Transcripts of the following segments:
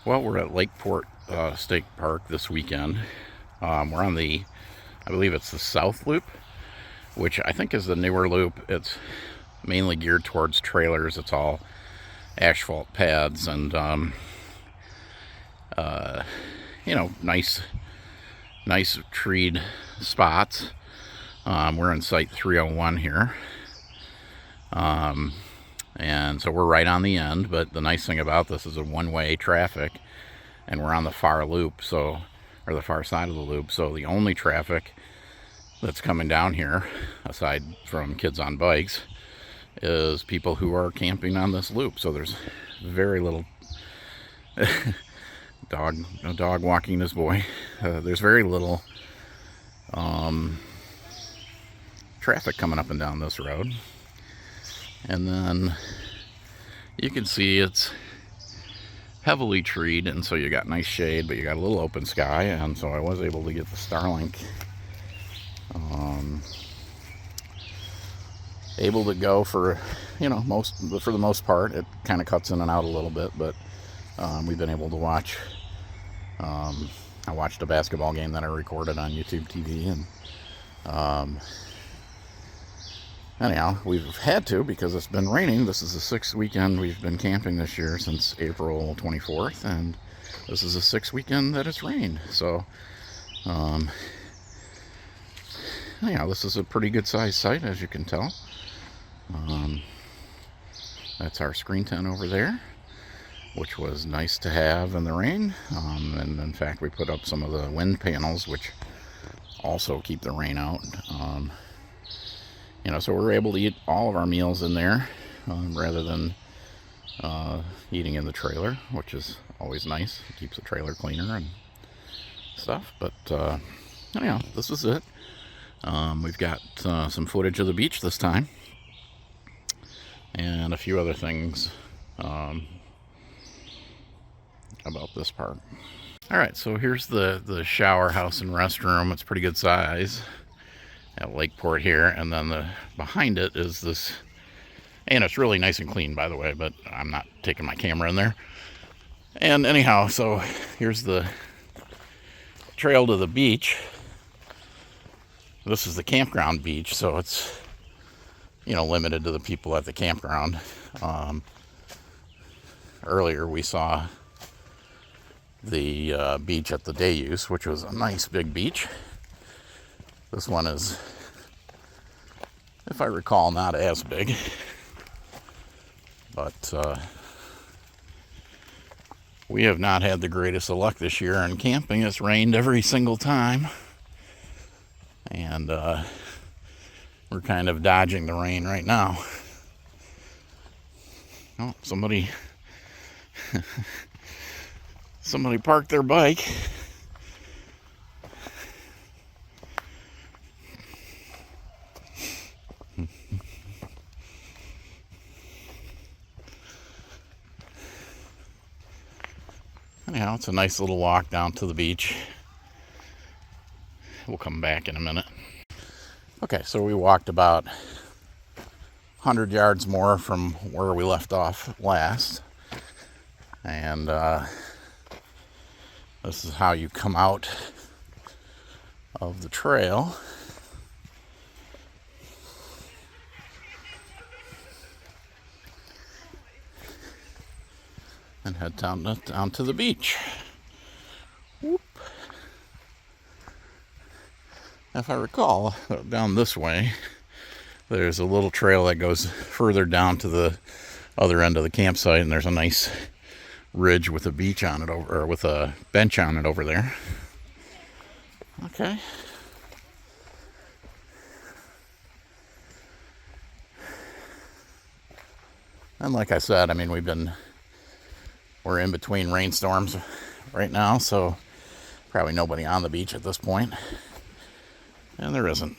Well, we're at Lakeport State Park this weekend. We're on I believe it's the South Loop, which I think is the newer loop. It's mainly geared towards trailers. It's all asphalt pads and, nice treed spots. We're in Site 301 here. And so we're right on the end, but the nice thing about this is a one-way traffic, and we're on the far loop, or the far side of the loop, so the only traffic that's coming down here, aside from kids on bikes, is people who are camping on this loop. So there's very little no dog walking this boy. There's very little traffic coming up and down this road. And then you can see it's heavily treed, and so you got nice shade, but you got a little open sky, and so I was able to get the Starlink able to go for for the most part. It kind of cuts in and out a little bit, but we've been able to watch. I watched a basketball game that I recorded on YouTube TV, and anyhow, we've had to because it's been raining. This is the sixth weekend we've been camping this year, since April 24th, and this is the sixth weekend that it's rained. So, anyhow, this is a pretty good sized site, as you can tell. That's our screen tent over there, which was nice to have in the rain. And in fact, we put up some of the wind panels, which also keep the rain out. So we're able to eat all of our meals in there, rather than eating in the trailer, which is always nice. It keeps the trailer cleaner and stuff. But anyhow, this is it. We've got some footage of the beach this time, and a few other things about this park. All right, so here's the shower house and restroom. It's pretty good size at Lakeport here, and then behind it is this, and it's really nice and clean, by the way, but I'm not taking my camera in there. And anyhow, so here's the trail to the beach. This is the campground beach, so it's limited to the people at the campground. Earlier we saw the beach at the day use, which was a nice big beach. This one is, if I recall, not as big, but we have not had the greatest of luck this year on camping. It's rained every single time, and we're kind of dodging the rain right now. Oh, somebody parked their bike. Anyhow, it's a nice little walk down to the beach. We'll come back in a minute. Okay, so we walked about 100 yards more from where we left off last. And this is how you come out of the trail. And head down to the beach. Whoop. If I recall, down this way, there's a little trail that goes further down to the other end of the campsite, and there's a nice ridge with a beach on it, or with a bench on it over there. Okay. And like I said, I mean, we're in between rainstorms right now, so probably nobody on the beach at this point. And there isn't.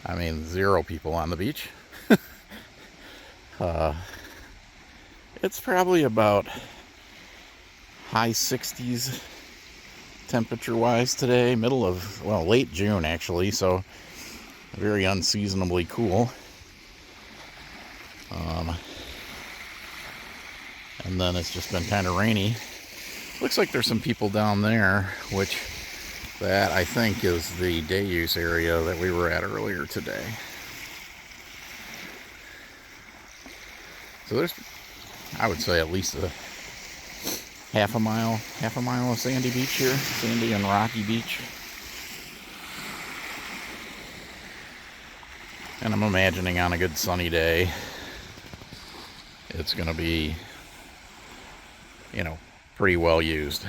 I mean, 0 people on the beach. It's probably about high 60s temperature-wise today, late June actually, so very unseasonably cool. And then it's just been kind of rainy. Looks like there's some people down there, which that I think is the day use area that we were at earlier today. So there's, I would say, at least a half a mile of sandy beach here, sandy and rocky beach. And I'm imagining on a good sunny day, it's going to be, you know, pretty well used.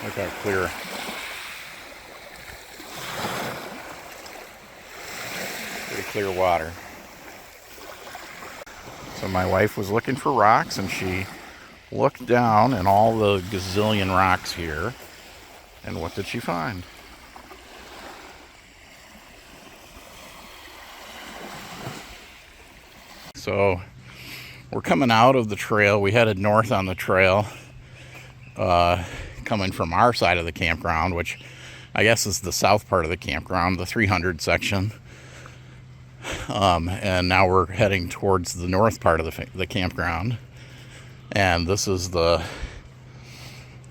Look how clear. Pretty clear water. So my wife was looking for rocks, and she looked down and all the gazillion rocks here. And what did she find? So we're coming out of the trail. We headed north on the trail, coming from our side of the campground, which I guess is the south part of the campground, the 300 section. And now we're heading towards the north part of the campground. And this is the,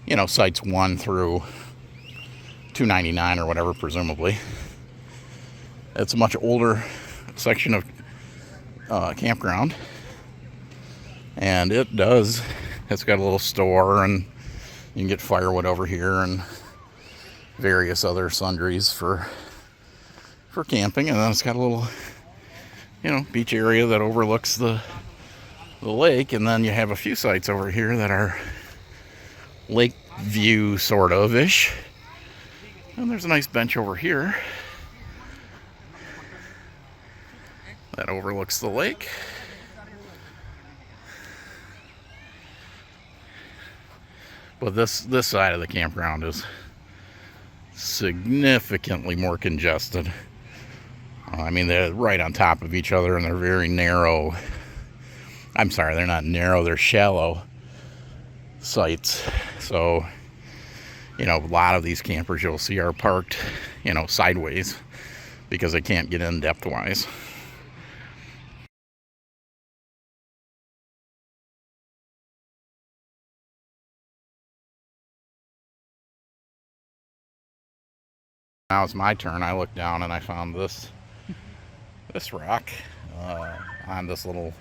you know, sites 1 through 299 or whatever, presumably. It's a much older section of campground. And it's got a little store, and you can get firewood over here and various other sundries for camping. And then it's got a little, you know, beach area that overlooks the lake. And then you have a few sites over here that are lake view sort of ish. And there's a nice bench over here that overlooks the lake. But this side of the campground is significantly more congested. I mean, they're right on top of each other, and they're very narrow. I'm sorry, they're not narrow, they're shallow sites. So, you know, a lot of these campers you'll see are parked, you know, sideways because they can't get in depth-wise. Now it's my turn. I looked down and I found this rock on this little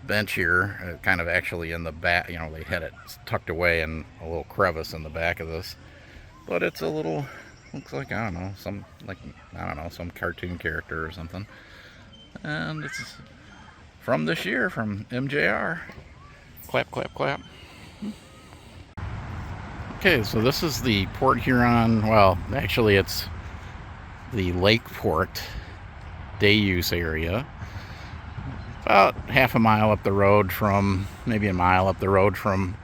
bench here, kind of actually in the back. You know, they had it tucked away in a little crevice in the back of this, but it's a little, looks like, I don't know, some cartoon character or something. And it's from this year, from MJR. Clap, clap, clap. Okay, so this is the Port Huron, well, actually it's the Lakeport day use area. About half a mile up the road from, maybe a mile up the road from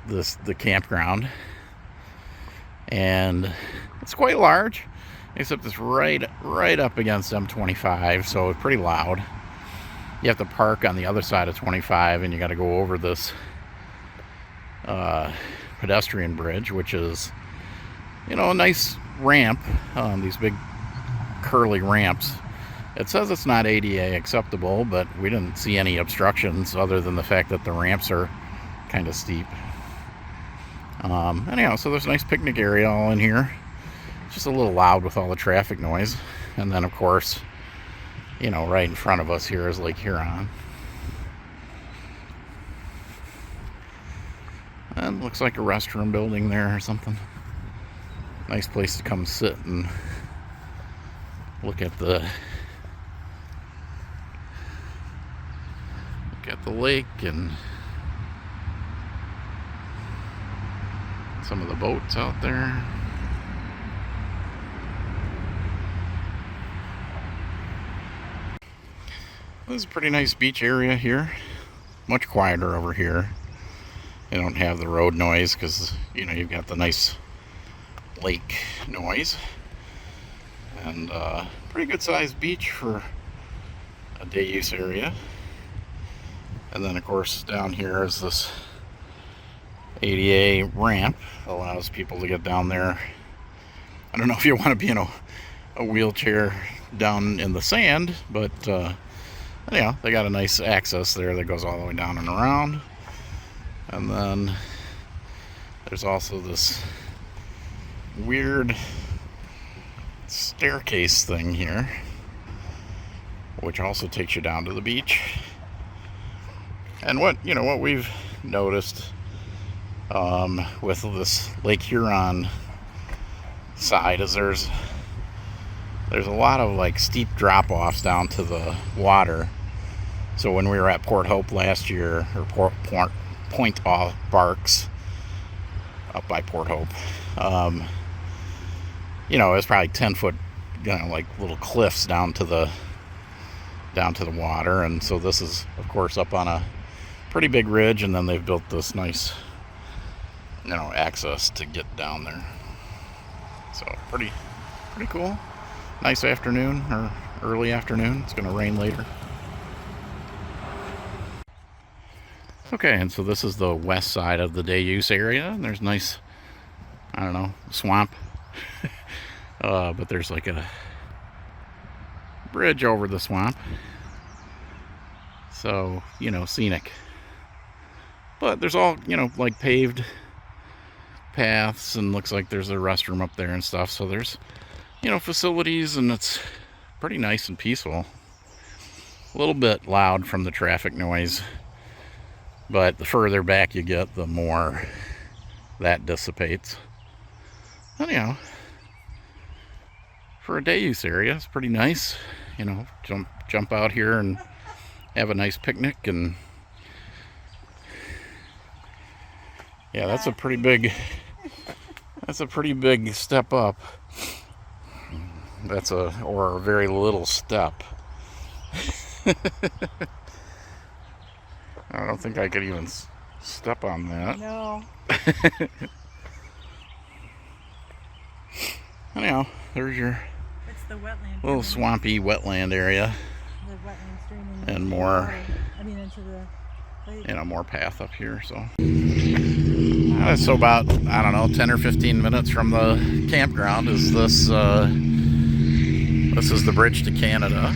the campground. And it's quite large, except it's right up against M25, so it's pretty loud. You have to park on the other side of 25, and you got to go over this pedestrian bridge, which is, you know, a nice ramp, these big curly ramps. It says it's not ADA acceptable, but we didn't see any obstructions other than the fact that the ramps are kind of steep. Anyhow, so there's a nice picnic area all in here. It's just a little loud with all the traffic noise. And then, of course, you know, right in front of us here is Lake Huron. And looks like a restroom building there or something. Nice place to come sit and look at the lake and some of the boats out there. This is a pretty nice beach area here. Much quieter over here. You don't have the road noise because, you know, you've got the nice lake noise. And pretty good sized beach for a day use area. And then of course down here is this ADA ramp that allows people to get down there. I don't know if you want to be in a wheelchair down in the sand, but anyhow, they got a nice access there that goes all the way down and around. And then there's also this weird staircase thing here, which also takes you down to the beach. And what we've noticed with this Lake Huron side is there's a lot of like steep drop-offs down to the water. So when we were at Port Hope last year, or Point Barks up by Port Hope, you know, it's probably 10-foot, you know, like little cliffs down to the water. And so this is of course up on a pretty big ridge, and then they've built this nice, you know, access to get down there. So pretty cool. Nice afternoon, or early afternoon. It's going to rain later. Okay, and so this is the west side of the day use area, and there's nice, I don't know, swamp. But there's like a bridge over the swamp. So, you know, scenic. But there's all, you know, like paved paths, and looks like there's a restroom up there and stuff. So there's, you know, facilities, and it's pretty nice and peaceful. A little bit loud from the traffic noise, but the further back you get, the more that dissipates. Anyhow, for a day use area, it's pretty nice. You know, jump out here and have a nice picnic. And yeah, that's a pretty big step up. Or a very little step. I don't think I could even step on that. No. Anyhow, there's your It's the wetland. little swampy wetland area. The wetland stream And more, into the lake. You know, more path up here. So so about, I don't know, 10 or 15 minutes from the campground is this. This is the bridge to Canada.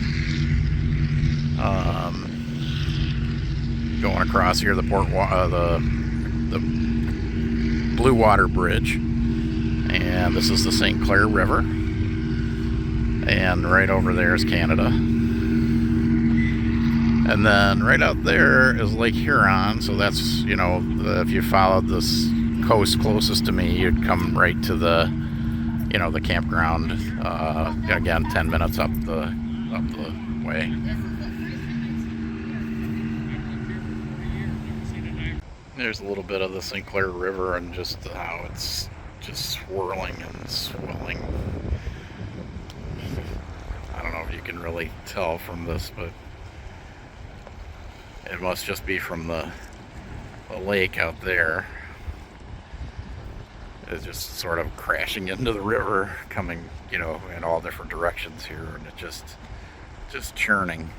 Going across here, the Blue Water Bridge, and this is the St. Clair River, and right over there is Canada. And then right out there is Lake Huron. So that's, you know, if you followed this coast closest to me, you'd come right to the, you know, the campground. Again, 10 minutes up the way. There's a little bit of the St. Clair River, and just how it's just swirling and swelling. I don't know if you can really tell from this, but it must just be from the lake out there. It's just sort of crashing into the river, coming, you know, in all different directions here, and it just churning.